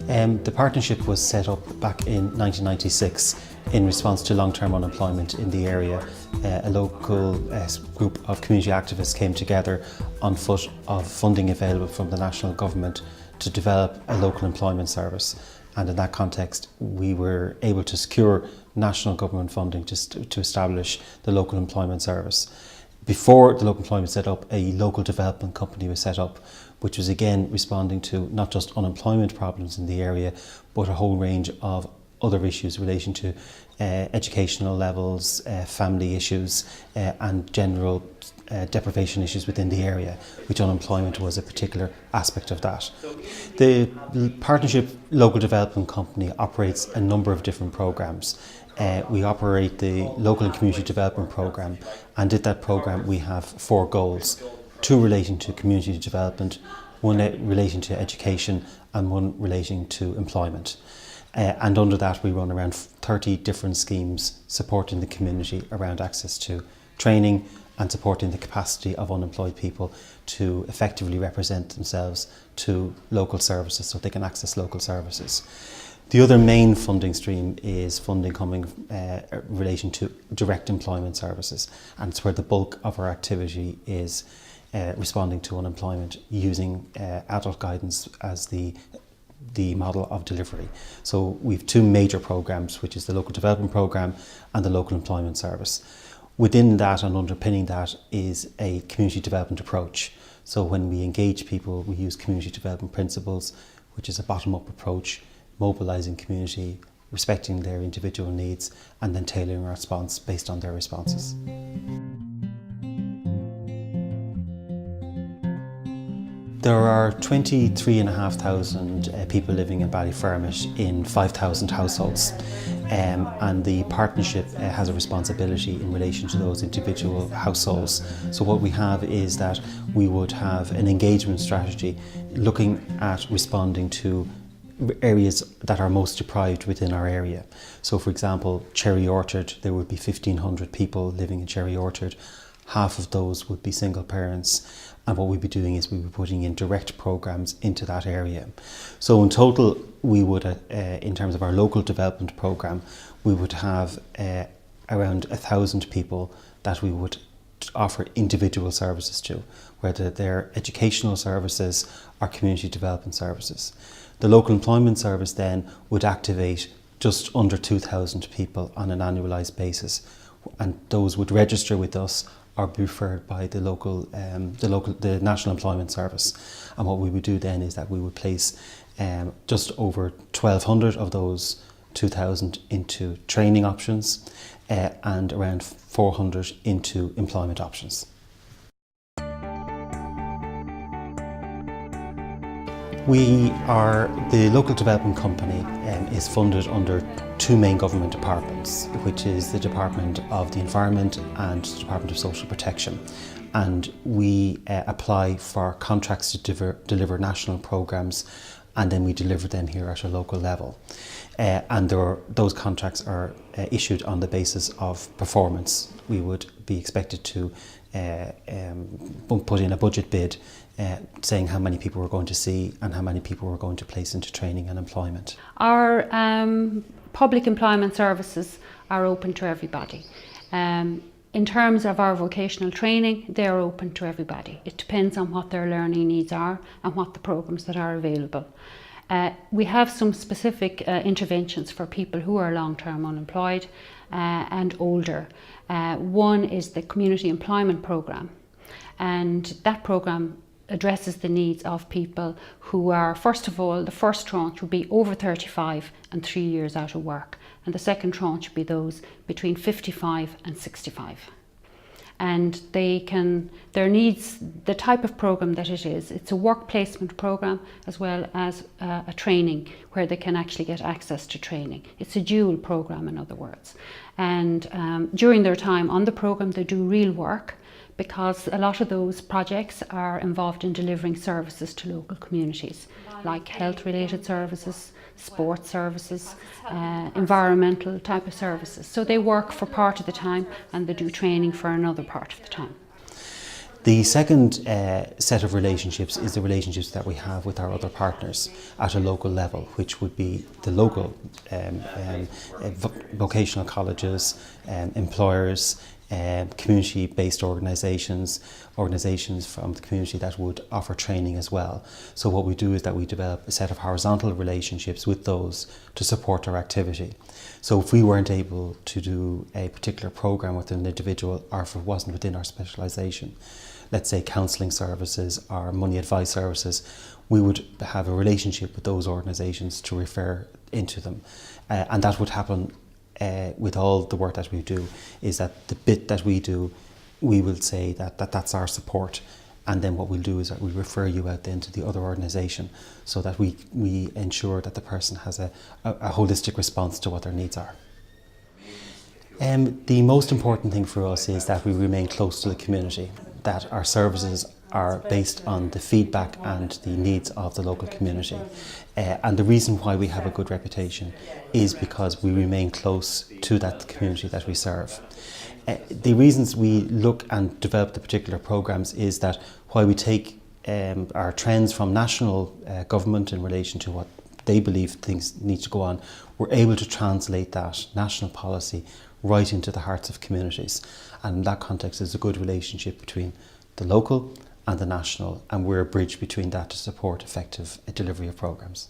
The partnership was set up back in 1996 in response to long-term unemployment in the area. A local group of community activists came together on foot of funding available from the national government to develop a local employment service. And in that context, we were able to secure national government funding to establish the local employment service. Before the local employment set up, a local development company was set up, which was again responding to not just unemployment problems in the area, but a whole range of other issues relating to educational levels, family issues, and general deprivation issues within the area, which unemployment was a particular aspect of that. The Partnership Local Development Company operates a number of different programmes. We operate the Local and Community Development Programme, and in that programme we have 4 goals, 2 relating to community development, 1 relating to education and 1 relating to employment. And under that we run around 30 different schemes supporting the community around access to training and supporting the capacity of unemployed people to effectively represent themselves to local services so they can access local services. The other main funding stream is funding coming relation to direct employment services, and it's where the bulk of our activity is responding to unemployment using adult guidance as the model of delivery. So we have 2 major programmes, which is the Local Development Programme and the Local Employment Service. Within that and underpinning that is a community development approach. So when we engage people, we use community development principles, which is a bottom-up approach, mobilising community, respecting their individual needs, and then tailoring a response based on their responses. There are 23,500 people living in Ballyfermot in 5,000 households, and the partnership has a responsibility in relation to those individual households. So what we have is that we would have an engagement strategy looking at responding to areas that are most deprived within our area. So for example, Cherry Orchard, there would be 1,500 people living in Cherry Orchard. Half of those would be single parents, and what we'd be doing is we'd be putting in direct programmes into that area. So in total, we would, in terms of our local development programme, we would have around 1,000 people that we would offer individual services to, whether they're educational services or community development services. The local employment service then would activate just under 2,000 people on an annualised basis, and those would register with us or be referred by the National Employment Service. And what we would do then is that we would place just over 1,200 of those 2,000 into training options and around 400 into employment options. The local development company is funded under 2 main government departments, which is the Department of the Environment and the Department of Social Protection. And we apply for contracts to deliver national programmes, and then we deliver them here at a local level. And those contracts are issued on the basis of performance. We would be expected to put in a budget bid saying how many people we're going to see and how many people we're going to place into training and employment. Our public employment services are open to everybody. In terms of our vocational training, they are open to everybody. It depends on what their learning needs are and what the programmes that are available. We have some specific interventions for people who are long-term unemployed and older. One is the Community Employment Programme, and that programme addresses the needs of people who are, first of all, the first tranche would be over 35 and 3 years out of work, and the second tranche would be those between 55 and 65. And their needs, the type of programme that it is, it's a work placement programme as well as a training where they can actually get access to training. It's a dual programme, in other words. And during their time on the programme, they do real work, because a lot of those projects are involved in delivering services to local communities, like health-related services, sports services, environmental type of services. So they work for part of the time and they do training for another part of the time. The second set of relationships is the relationships that we have with our other partners at a local level, which would be the local vocational colleges, employers, community-based organisations from the community that would offer training as well. So what we do is that we develop a set of horizontal relationships with those to support our activity. So if we weren't able to do a particular programme with an individual, or if it wasn't within our specialisation, let's say counselling services or money advice services, we would have a relationship with those organisations to refer into them. And that would happen with all the work that we do, is that the bit that we do, we will say that's our support. And then what we'll do is that we refer you out then to the other organisation, so that we ensure that the person has a holistic response to what their needs are. The most important thing for us is that we remain close to the community, that our services are based on the feedback and the needs of the local community. And the reason why we have a good reputation is because we remain close to that community that we serve. The reasons we look and develop the particular programmes is that while we take our trends from national government in relation to what they believe things need to go on, we're able to translate that national policy right into the hearts of communities. And in that context, there's a good relationship between the local and the national, and we're a bridge between that to support effective delivery of programmes.